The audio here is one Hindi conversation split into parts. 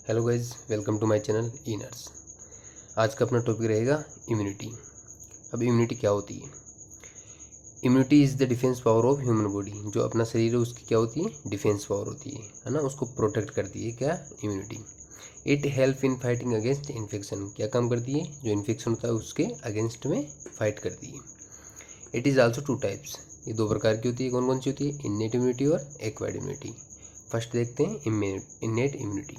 Hello guys, welcome to my channel E nurse. आज का अपना टॉपिक रहेगा इम्यूनिटी। अब इम्यूनिटी क्या होती है? Immunity is the defence power of human body. जो अपना शरीर है उसकी क्या होती है? डिफेंस पावर होती है ना। उसको प्रोटेक्ट करती है क्या? Immunity. It help in fighting against infection. क्या काम करती है? जो इन्फेक्शन होता है उसके अगेंस्ट में फाइट करती है। It is also two types. ये दो प्रकार की होती है। कौन कौन सी होती है? इन्नेट इम्यूनिटी और एक्वायर्ड इम्यूनिटी। फर्स्ट देखते हैं innate immunity.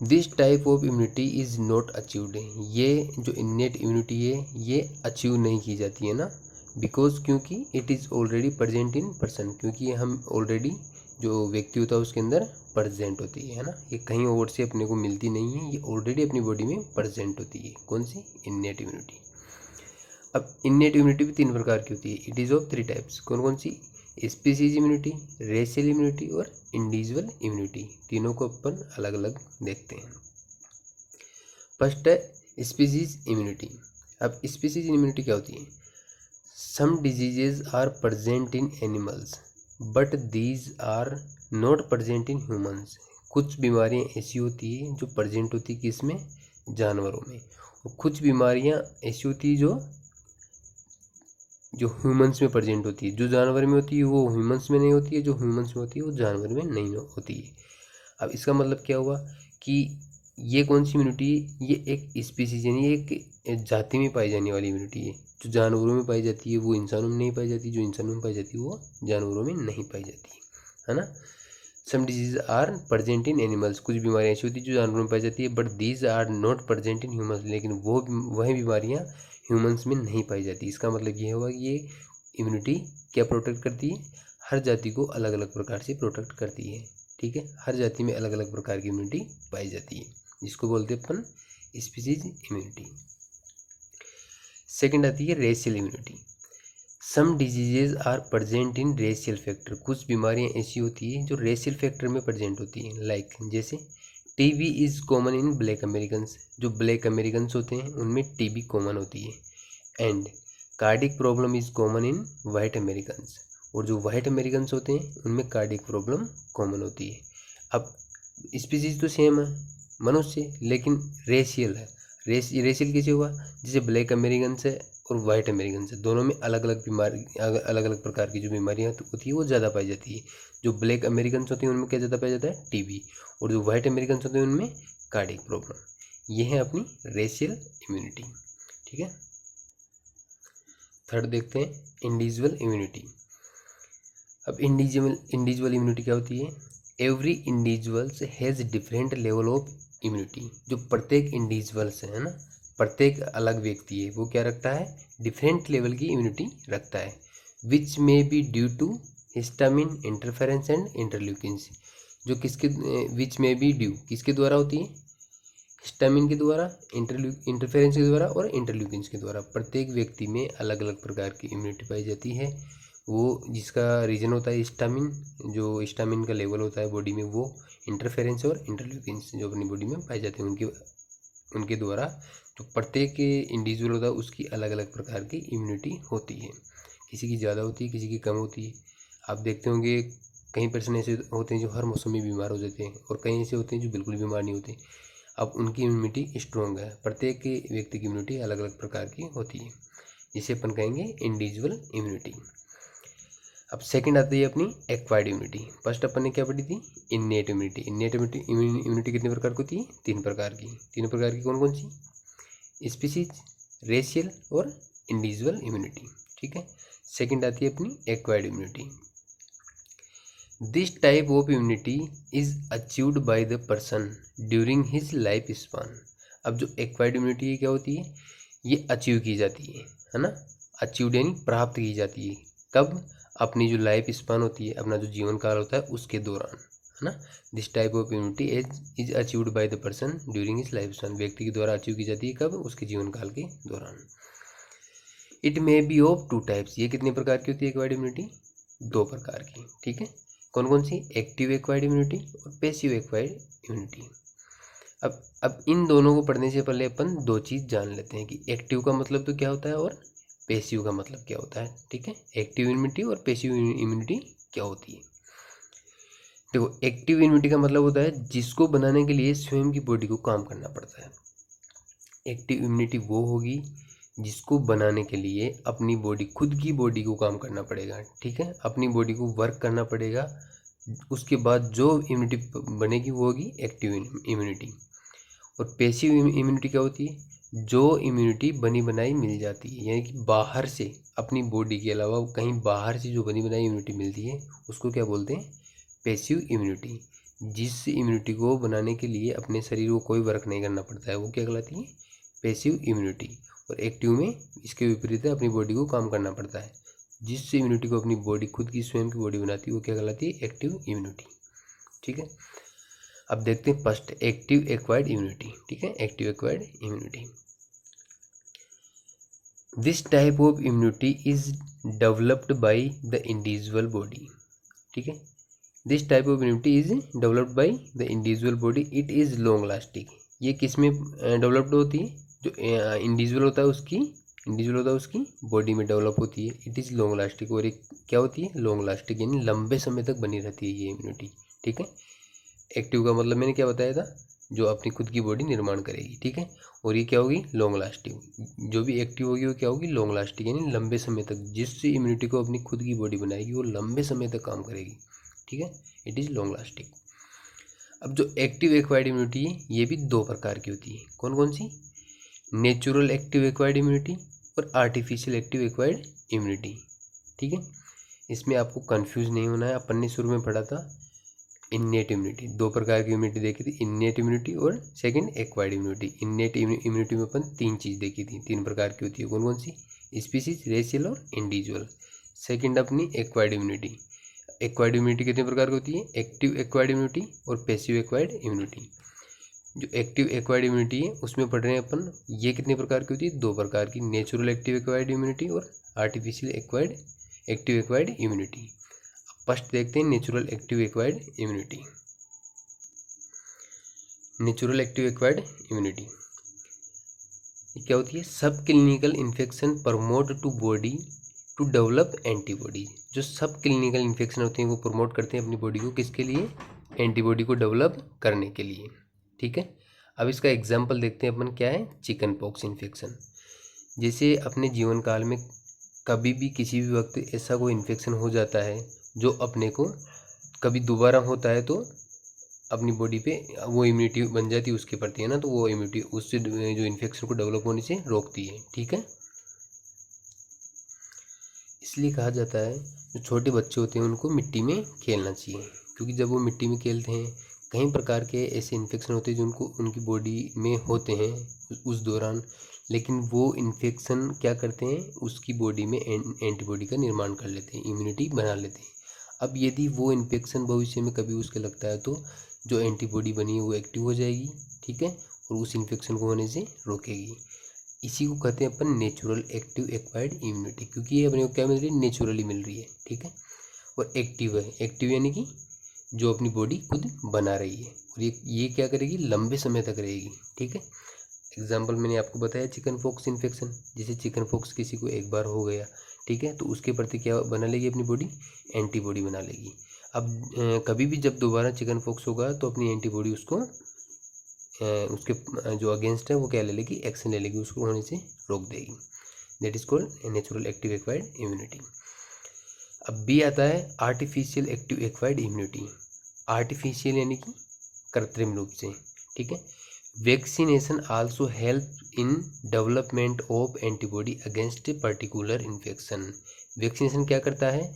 This type of immunity is not achieved. ये जो इन्नेट इम्यूनिटी है ये अचीव नहीं की जाती है ना, बिकॉज क्योंकि it is already present in person. क्योंकि हम ऑलरेडी जो व्यक्ति होता है उसके अंदर प्रेजेंट होती है ना। ये कहीं और से अपने को मिलती नहीं है, ये ऑलरेडी अपनी बॉडी में प्रेजेंट होती है। कौन सी? Innate immunity. अब इन्नेट इम्यूनिटी भी तीन प्रकार की होती है। It is of three types. कौन कौन सी? स्पीसीज इम्यूनिटी, रेशियल इम्यूनिटी और इंडिविजुअल इम्यूनिटी। तीनों को अपन अलग अलग देखते हैं। फर्स्ट है स्पीसीज इम्यूनिटी। अब स्पीसीज इम्यूनिटी क्या होती है? Some diseases are present in animals but these are not present in humans. कुछ बीमारियां ऐसी होती है जो प्रेजेंट होती है किसमें? जानवरों में। और कुछ बीमारियां ऐसी होती है जो ह्यूमंस में प्रेजेंट होती है। जो जानवर में होती है वो ह्यूमंस में नहीं होती है, जो ह्यूमंस में होती है वो जानवर में नहीं होती है। अब इसका मतलब क्या हुआ कि ये कौन सी इम्यूनिटी है? ये एक स्पीसीज यानी एक जाति में पाई जाने वाली इम्यूनिटी है। जो जानवरों में पाई जाती है वो इंसानों में नहीं पाई जाती, जो इंसानों में पाई जाती है वो जानवरों में नहीं पाई जाती है ना। Some disease are present in animals. कुछ बीमारियाँ ऐसी होती है जो जानवरों में पाई जाती है, but these are not present in humans. लेकिन वही बीमारियाँ ह्यूमंस में नहीं पाई जाती। इसका मतलब ये होगा कि ये इम्यूनिटी क्या प्रोटेक्ट करती है? हर जाति को अलग अलग प्रकार से प्रोटेक्ट करती है। ठीक है, हर जाति में अलग अलग प्रकार की इम्यूनिटी पाई जाती है, जिसको बोलते हैं अपन स्पीसीज इम्यूनिटी। सेकेंड आती है racial immunity. Some diseases are present in racial factor. कुछ बीमारियां ऐसी होती है जो रेशियल फैक्टर में प्रेजेंट होती है। लाइक जैसे TB is common in black Americans. जो ब्लैक अमेरिकन्स होते हैं उनमें टीबी कॉमन होती है। And cardiac problem is common in white Americans. और जो वाइट अमेरिकन्स होते हैं उनमें कार्डिक प्रॉब्लम कॉमन होती है। अब स्पीसीज तो सेम है मनुष्य, लेकिन रेशियल है। रेशियल कैसे हुआ? जैसे ब्लैक अमेरिकन है और वाइट अमेरिकन है, दोनों में अलग अलग बीमारी, अलग अलग प्रकार की जो बीमारियाँ होती है वो ज़्यादा पाई जाती है। जो ब्लैक अमेरिकन होते हैं उनमें क्या ज़्यादा पाया जाता है? टीबी। और जो वाइट अमेरिकन होते हैं उनमें कार्डिक प्रॉब्लम। ये है अपनी रेशियल इम्यूनिटी। ठीक है। थर्ड देखते हैं इंडिविजुअल इम्यूनिटी। अब इंडिविजुअल इम्यूनिटी क्या होती है? Every individuals has different level of immunity. जो प्रत्येक इंडिविजुअल्स है ना, प्रत्येक अलग व्यक्ति है, वो क्या रखता है? डिफरेंट लेवल की इम्यूनिटी रखता है। Which may be due to histamine interference and interleukins. जो किसके विच मे बी ड्यू किसके द्वारा होती है? हिस्टामिन के द्वारा, इंटरफेरेंस के द्वारा और इंटरल्यूकिन्स के द्वारा। प्रत्येक व्यक्ति में अलग अलग प्रकार की इम्यूनिटी पाई जाती है। वो जिसका रीजन होता है हिस्टामिन, जो हिस्टामिन का लेवल होता है बॉडी में, वो इंटरफेरेंस और इंटरल्यूकिन्स जो अपनी बॉडी में पाए जाते हैं उनके द्वारा जो प्रत्येक इंडिविजुअल होता है उसकी अलग अलग प्रकार की इम्यूनिटी होती है। किसी की ज़्यादा होती है, किसी की कम होती है। आप देखते होंगे कई पर्सन ऐसे होते हैं जो हर मौसम में बीमार हो जाते हैं, और कई ऐसे होते हैं जो बिल्कुल बीमार नहीं होते। अब उनकी इम्यूनिटी स्ट्रॉन्ग है। प्रत्येक व्यक्ति की इम्यूनिटी अलग अलग प्रकार की होती है, जिसे अपन कहेंगे इंडिविजुअल इम्यूनिटी। अब सेकंड आती है अपनी एक्वायर्ड इम्यूनिटी। फर्स्ट अपन ने क्या पढ़ी थी? Innate immunity. इन्नेट इम्यूनिटी कितने प्रकार की होती है? तीन प्रकार की। तीन प्रकार की कौन कौन सी? स्पीसीज, रेशियल और इंडिविजुअल इम्यूनिटी। ठीक है। सेकंड आती है अपनी acquired immunity. This type of immunity is achieved by the person during his life span. अब जो एक्वायर्ड इम्यूनिटी है क्या होती है? ये अचीव की जाती है ना। अचीव्ड यानी प्राप्त की जाती है। कब? अपनी जो लाइफ स्पान होती है, अपना जो जीवन काल होता है उसके दौरान, है ना। This type of immunity is achieved by the person during his life span. व्यक्ति के द्वारा अचीव की जाती है कब? उसके जीवन काल के दौरान। It may be of two types. ये कितने प्रकार की होती है एक्वायर्ड इम्यूनिटी? दो प्रकार की। ठीक है। कौन कौन सी? एक्टिव एक्वायर्ड इम्यूनिटी और पैसिव एक्वायर्ड इम्यूनिटी। अब इन दोनों को पढ़ने से पहले अपन दो चीज़ जान लेते हैं कि एक्टिव का मतलब तो क्या होता है और पैसिव का मतलब क्या होता है। ठीक है। एक्टिव इम्यूनिटी और पैसिव इम्यूनिटी क्या होती है। देखो, एक्टिव इम्यूनिटी का मतलब होता है जिसको बनाने के लिए स्वयं की बॉडी को काम करना पड़ता है। एक्टिव इम्यूनिटी वो होगी जिसको बनाने के लिए अपनी बॉडी, खुद की बॉडी को काम करना पड़ेगा, ठीक है, अपनी बॉडी को वर्क करना पड़ेगा। उसके बाद जो इम्यूनिटी बनेगी वो होगी एक्टिव इम्यूनिटी। और पैसिव इम्यूनिटी क्या होती है? जो इम्यूनिटी बनी बनाई मिल जाती है, यानी कि बाहर से, अपनी बॉडी के अलावा कहीं बाहर से जो बनी बनाई इम्यूनिटी मिलती है उसको क्या बोलते हैं? Passive immunity. जिस इम्यूनिटी को बनाने के लिए अपने शरीर को कोई वर्क नहीं करना पड़ता है वो क्या कहलाती है? Passive immunity. और एक्टिव में इसके विपरीत है, अपनी बॉडी को काम करना पड़ता है। जिस इम्यूनिटी को अपनी बॉडी, खुद की स्वयं की बॉडी बनाती है वो क्या कहलाती है? एक्टिव इम्यूनिटी, ठीक है। अब देखते हैं फर्स्ट, एक्टिव एक्वायर्ड इम्यूनिटी, ठीक है, active acquired immunity. This type of immunity is developed by the individual body, ठीक है। This type of immunity is developed by the individual body, it is long lasting. ये किस में डेवलप्ड होती है? जो इंडिविजुअल होता है उसकी बॉडी में डेवलप होती है। इट इज़ लॉन्ग लास्टिंग, और एक क्या होती है? लॉन्ग लास्टिंग, यानी लंबे समय तक बनी रहती है ये इम्यूनिटी, ठीक है। एक्टिव का मतलब मैंने क्या बताया था? जो अपनी खुद की बॉडी निर्माण करेगी, ठीक है। और ये क्या होगी? Long lasting. जो भी एक्टिव होगी वो क्या होगी? लॉन्ग लास्टिंग, यानी लंबे समय तक, जिससे इम्यूनिटी को अपनी खुद की बॉडी बनाएगी वो लंबे समय तक काम करेगी, ठीक है। It is long lasting. अब जो एक्टिव एक्वायर्ड इम्यूनिटी है ये भी दो प्रकार की होती है। कौन कौन सी? नेचुरल एक्टिव एक्वायर्ड इम्यूनिटी और आर्टिफिशियल एक्टिव एक्वायर्ड इम्यूनिटी, ठीक है। इसमें आपको कंफ्यूज नहीं होना है। अपन ने शुरू में पढ़ा था इन्नेट इम्यूनिटी, दो प्रकार की इम्यूनिटी देखी थी, इन्नेट इम्यूनिटी और second acquired immunity. Innate immunity में अपन तीन चीज़ देखी थी, तीन प्रकार की होती है। कौन कौन सी? स्पीसीज, रेशियल और इंडिविजुअल। सेकंड अपनी एक्वायर्ड इम्यूनिटी। एक्वायर्ड इम्यूनिटी कितने प्रकार की होती है? एक्टिव एक्वायर्ड इम्यूनिटी और पैसिव एक्वायर्ड इम्यूनिटी। जो एक्टिव एक्वायर्ड इम्यूनिटी है उसमें पढ़ रहे हैं अपन, ये कितने प्रकार की होती है? दो प्रकार की, नेचुरल एक्टिव एक्वायर्ड इम्यूनिटी और artificial active acquired immunity. First देखते हैं natural active acquired immunity. Natural active acquired immunity क्या होती है? Subclinical infection promote to body to develop antibody. जो सब क्लिनिकल इन्फेक्शन होते हैं वो प्रमोट करते हैं अपनी बॉडी को, किसके लिए? एंटीबॉडी को डेवलप करने के लिए, ठीक है। अब इसका एग्जाम्पल देखते हैं अपन, क्या है? Chicken pox infection. जैसे अपने जीवन काल में कभी भी किसी भी वक्त ऐसा कोई इन्फेक्शन हो जाता है जो अपने को कभी दोबारा होता है तो अपनी बॉडी पे वो इम्यूनिटी बन जाती है उसके प्रति, है ना, तो वो इम्यूनिटी उससे जो इन्फेक्शन को डेवलप होने से रोकती है, ठीक है। इसलिए कहा जाता है जो छोटे बच्चे होते हैं उनको मिट्टी में खेलना चाहिए, क्योंकि जब वो मिट्टी में खेलते हैं कई प्रकार के ऐसे इन्फेक्शन होते हैं जो उनको उनकी बॉडी में होते हैं उस दौरान, लेकिन वो इन्फेक्शन क्या करते हैं? उसकी बॉडी में एंटीबॉडी का निर्माण कर लेते हैं, इम्यूनिटी बना लेते हैं। अब यदि वो इन्फेक्शन भविष्य में कभी उसके लगता है तो जो एंटीबॉडी बनी है वो एक्टिव हो जाएगी, ठीक है, और उस इन्फेक्शन को होने से रोकेगी। इसी को कहते हैं अपन नेचुरल एक्टिव एक्वायर्ड इम्यूनिटी, क्योंकि ये अपने को क्या मिल रही है? नेचुरली मिल रही है, ठीक है। और एक्टिव है, एक्टिव यानी कि जो अपनी बॉडी खुद बना रही है, और ये क्या करेगी? लंबे समय तक रहेगी, ठीक है। एग्जाम्पल मैंने आपको बताया चिकन पॉक्स इन्फेक्शन। जैसे चिकन पॉक्स किसी को एक बार हो गया, ठीक है, तो उसके प्रति क्या बना लेगी अपनी बॉडी? एंटीबॉडी बना लेगी। अब कभी भी जब दोबारा चिकन पॉक्स होगा तो अपनी एंटीबॉडी उसको उसके जो अगेंस्ट है वो क्या ले लेगी? एक्शन ले लेगी, उसको होने से रोक देगी। That is called natural active acquired immunity. अब बी आता है artificial active acquired immunity. Artificial यानी कि कृत्रिम रूप से, ठीक है। Vaccination also help in development of antibody against particular infection. Vaccination क्या करता है?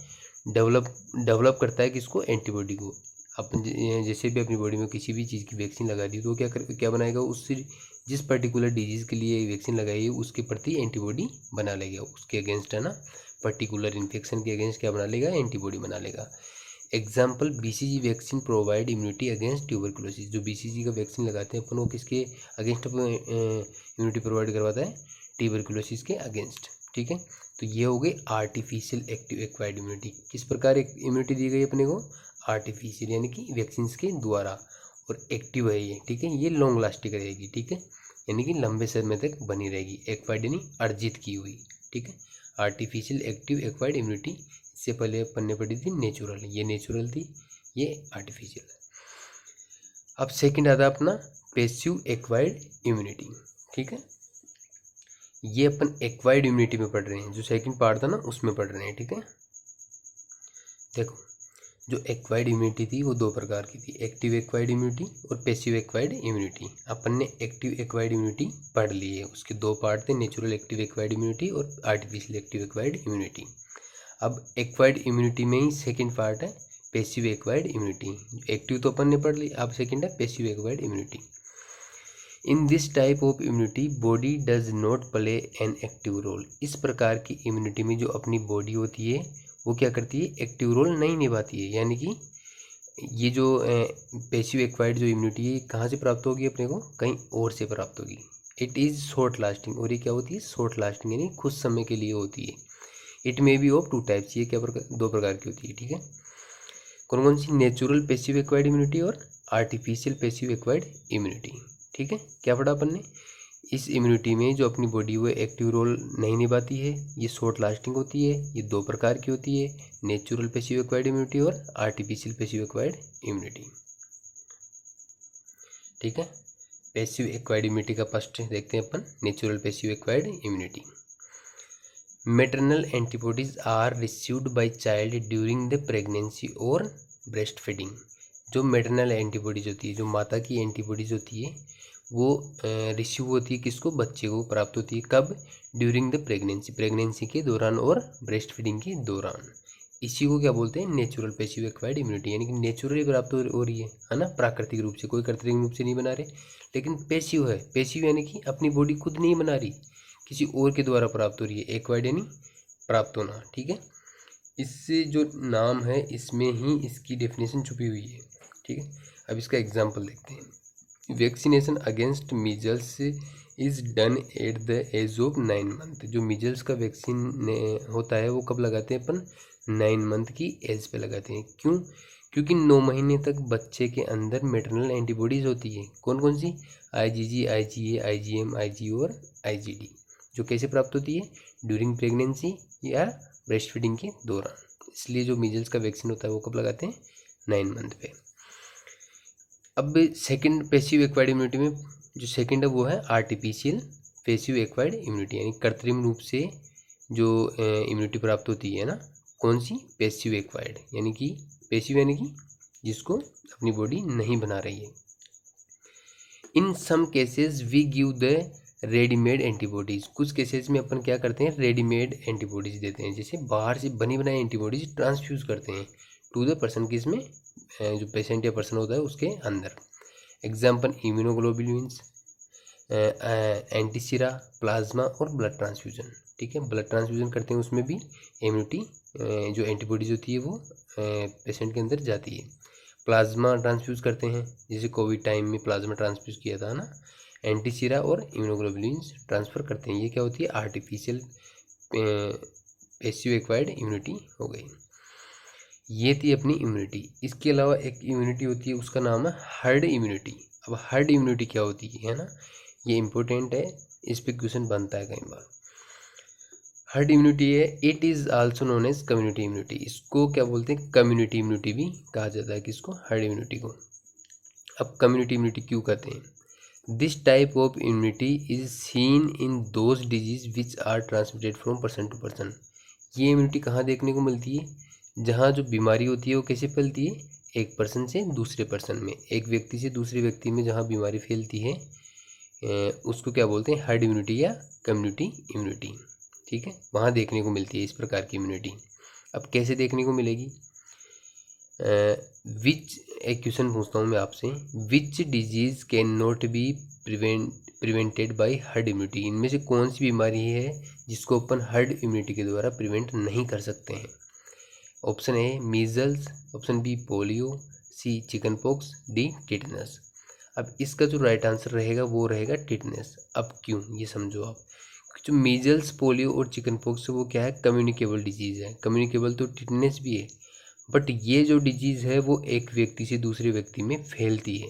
डेवलप करता है किसको? एंटीबॉडी को। अपन जैसे भी अपनी बॉडी में किसी भी चीज़ की वैक्सीन लगा दी तो क्या बनाएगा? उससे जिस पर्टिकुलर डिजीज़ के लिए वैक्सीन लगाई है उसके प्रति एंटीबॉडी बना लेगा, उसके अगेंस्ट, है ना, पर्टिकुलर इन्फेक्शन के अगेंस्ट क्या बना लेगा? एंटीबॉडी बना लेगा। Example BCG vaccine provide immunity against tuberculosis. जो BCG का वैक्सीन लगाते हैं अपन वो किसके अगेंस्ट इम्यूनिटी प्रोवाइड करवाता है? ट्यूबरकुलोसिस के अगेंस्ट, ठीक है। तो ये हो गई आर्टिफिशियल एक्टिव एक्वायर्ड इम्यूनिटी। किस प्रकार इम्यूनिटी दी गई अपने को? आर्टिफिशियल यानी कि वैक्सीन के द्वारा, और एक्टिव है ये, ठीक है, ये लॉन्ग लास्टिंग रहेगी, ठीक है, यानी कि लंबे समय तक बनी रहेगी। एक्वायर्ड यानी अर्जित की हुई, ठीक है। आर्टिफिशियल एक्टिव एक्वायर्ड इम्यूनिटी, इससे पहले अपन ने पढ़ी थी नेचुरल, ये नेचुरल थी, ये आर्टिफिशियल है। अब सेकंड आता है अपना पैसिव एक्वायर्ड इम्यूनिटी। ठीक है, ये अपन एक्वायर्ड इम्यूनिटी में पढ़ रहे हैं, जो सेकंड पार्ट था ना उसमें पढ़ रहे हैं। ठीक है, देखो जो एक्वायर्ड इम्यूनिटी थी वो दो प्रकार की थी, एक्टिव एक्वायर्ड इम्यूनिटी और पैसिव एक्वायर्ड इम्यूनिटी। अपन ने एक्टिव एक्वायर्ड इम्यूनिटी पढ़ ली है, उसके दो पार्ट थे, नेचुरल एक्टिव एक्वायर्ड इम्यूनिटी और आर्टिफिशियल एक्टिव एक्वायर्ड इम्यूनिटी। अब एक्वायर्ड इम्यूनिटी में ही सेकंड पार्ट है पैसिव एक्वायर्ड इम्यूनिटी। एक्टिव तो अपन ने पढ़ ली, अब सेकंड है passive acquired immunity. In this type of immunity body does not play an active role. इस प्रकार की इम्यूनिटी में जो अपनी बॉडी होती है वो क्या करती है, एक्टिव रोल नहीं निभाती है। यानी कि ये जो पैसिव एक्वायर्ड जो इम्यूनिटी है कहाँ से प्राप्त होगी अपने को, कहीं और से प्राप्त होगी। इट इज़ शॉर्ट लास्टिंग, और ये क्या होती है, शॉर्ट लास्टिंग, यानी कुछ समय के लिए होती है। It may be of two types, ये क्या दो प्रकार की होती है। ठीक है, कौन कौन सी, नेचुरल पैसिव एक्वायर्ड इम्यूनिटी और आर्टिफिशियल पैसिव एक्वायर्ड इम्यूनिटी। ठीक है, क्या पढ़ा अपन ने, इस इम्यूनिटी में जो अपनी बॉडी वो एक्टिव रोल नहीं निभाती है, ये शॉर्ट लास्टिंग होती है, ये दो प्रकार की होती है, नेचुरल पैसिव एक्वायर्ड इम्यूनिटी और आर्टिफिशियल पैसिव एक्वायर्ड इम्यूनिटी। ठीक है, पैसिव एक्वायर्ड इम्यूनिटी का फर्स्ट देखते हैं अपन, natural passive acquired immunity. Maternal antibodies are received by child during the pregnancy और ब्रेस्ट फीडिंग। जो मैटरनल एंटीबॉडीज होती है, जो माता की एंटीबॉडीज होती है, वो रिसीव होती है किसको, बच्चे को प्राप्त होती है। कब, ड्यूरिंग द प्रेगनेंसी, प्रेगनेंसी के दौरान और ब्रेस्ट फीडिंग के दौरान। इसी को क्या बोलते हैं, नेचुरल पैसिव एक्वायर्ड इम्यूनिटी, यानी कि नेचुरली प्राप्त हो रही है ना, प्राकृतिक रूप से, कोई कृत्रिम रूप से नहीं बना रहे। लेकिन पैसिव है, पैसिव यानी कि अपनी बॉडी खुद नहीं बना रही, किसी और के द्वारा प्राप्त हो रही है। एक्वायर्ड यानी प्राप्त होना। ठीक है, इससे जो नाम है इसमें ही इसकी डेफिनेशन छुपी हुई है। ठीक है, अब इसका एग्जाम्पल देखते हैं। Vaccination against measles is done at the age of 9 month. जो मीजल्स का वैक्सीन होता है वो कब लगाते हैं अपन, 9 मंथ की एज पे लगाते हैं। क्यों, क्योंकि 9 महीने तक बच्चे के अंदर मैटरनल एंटीबॉडीज़ होती है। कौन कौन सी, IgG, IgA, IgM, IgO और IgD, जो कैसे प्राप्त होती है, ड्यूरिंग प्रेगनेंसी या ब्रेस्ट फीडिंग के दौरान। इसलिए जो मीजल्स का वैक्सीन होता है वो कब लगाते हैं, 9 मंथ पे। अब सेकंड पैसिव एक्वायर्ड इम्यूनिटी में जो सेकंड है वो है आर्टिफिशियल पैसिव एक्वायर्ड इम्यूनिटी, यानी कृत्रिम रूप से जो इम्यूनिटी प्राप्त होती है ना, कौन सी, पैसिव एक्वायर्ड, यानी कि पैसिव यानी कि जिसको अपनी बॉडी नहीं बना रही है। In some cases we give the readymade antibodies. कुछ केसेस में अपन क्या करते हैं, रेडीमेड एंटीबॉडीज़ देते हैं, जैसे बाहर से बनी बनाई एंटीबॉडीज़ ट्रांसफ्यूज करते हैं टू द पर्सन, किस में, जो पेशेंट या पर्सन होता है उसके अंदर। एग्जाम्पल, इम्यूनोग्लोबुलिन्स, एंटीसीरा, प्लाज्मा और ब्लड ट्रांसफ्यूजन। ठीक है, ब्लड ट्रांसफ्यूजन करते हैं, उसमें भी इम्यूनिटी जो एंटीबॉडीज़ होती है वो पेशेंट के अंदर जाती है। प्लाज्मा ट्रांसफ्यूज करते हैं, जैसे कोविड टाइम में प्लाज्मा ट्रांसफ्यूज किया था ना, एंटीसीरा और इम्यूनोग्लोबुलिन्स ट्रांसफ़र करते हैं। ये क्या होती है, आर्टिफिशियल पैसिव एक्वायर्ड इम्यूनिटी हो गई। ये थी अपनी इम्यूनिटी। इसके अलावा एक इम्यूनिटी होती है, उसका नाम है हर्ड इम्यूनिटी। अब हर्ड इम्यूनिटी क्या होती है ना, ये इम्पोर्टेंट है, इस पर क्वेश्चन बनता है कई बार। हर्ड इम्यूनिटी है, it is also known as community immunity. इसको क्या बोलते हैं, कम्युनिटी इम्यूनिटी भी कहा जाता है, किसको, हर्ड इम्यूनिटी को। अब कम्युनिटी इम्यूनिटी क्यों कहते हैं, this type of immunity is seen in those disease which are transmitted from person to person. ये इम्यूनिटी कहाँ देखने को मिलती है, जहाँ जो बीमारी होती है वो कैसे फैलती है, एक पर्सन से दूसरे पर्सन में, एक व्यक्ति से दूसरे व्यक्ति में जहाँ बीमारी फैलती है उसको क्या बोलते हैं, हर्ड इम्यूनिटी या कम्युनिटी इम्यूनिटी। ठीक है, वहाँ देखने को मिलती है इस प्रकार की इम्यूनिटी। अब कैसे देखने को मिलेगी, विच, एक क्वेश्चन पूछता हूँ मैं आपसे, which disease can not be prevented by herd immunity. इनमें से कौन सी बीमारी है जिसको अपन हर्ड इम्यूनिटी के द्वारा प्रिवेंट नहीं कर सकते हैं। Option A measles, option B polio, C chicken pox, D tetanus. अब इसका जो राइट आंसर रहेगा वो रहेगा टिटनस। अब क्यों, ये समझो आप। जो मीजल्स, पोलियो और चिकन पॉक्स वो क्या है, कम्युनिकेबल डिजीज़ है। कम्युनिकेबल तो टिटनस भी है, बट ये जो डिजीज़ है वो एक व्यक्ति से दूसरे व्यक्ति में फैलती है।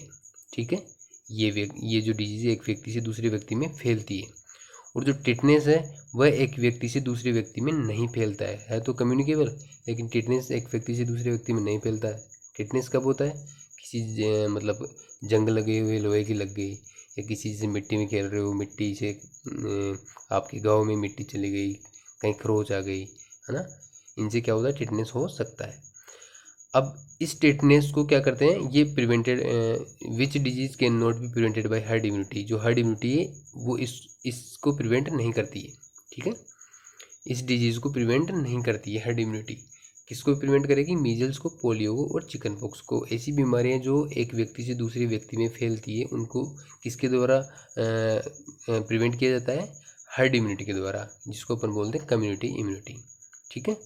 ठीक है, ये जो डिजीज़ एक व्यक्ति से दूसरे व्यक्ति में फैलती है, और जो टिटनेस है वह एक व्यक्ति से दूसरे व्यक्ति में नहीं फैलता है तो कम्युनिकेबल, लेकिन टिटनेस एक व्यक्ति से दूसरे व्यक्ति में नहीं फैलता है। टिटनेस कब होता है? किसी मतलब जंग लगे हुए लोहे की लग गई, या किसी से मिट्टी में खेल रहे हो, मिट्टी से आपके गाँव में मिट्टी चली गई, कहीं खरोच आ गई, है ना, इनसे क्या होता है? टिटनेस हो सकता है। अब इस टिटनेस को क्या करते हैं? ये prevented, which disease can not be prevented by herd immunity, जो हर्ड इम्यूनिटी है वो इसको प्रिवेंट नहीं करती है, ठीक है, इस डिजीज़ को प्रिवेंट नहीं करती है हर्ड इम्यूनिटी। किसको प्रिवेंट करेगी? मीजल्स को, पोलियो को और चिकन पॉक्स को। ऐसी बीमारियां जो एक व्यक्ति से दूसरे व्यक्ति में फैलती है, उनको किसके द्वारा प्रिवेंट किया जाता है? हर्ड इम्यूनिटी के द्वारा, जिसको अपन बोलते हैं कम्युनिटी इम्यूनिटी, ठीक है।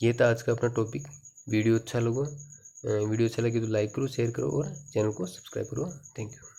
ये था आज का अपना टॉपिक। वीडियो अच्छा लगे तो लाइक करो, शेयर करो और चैनल को सब्सक्राइब करो। Thank you.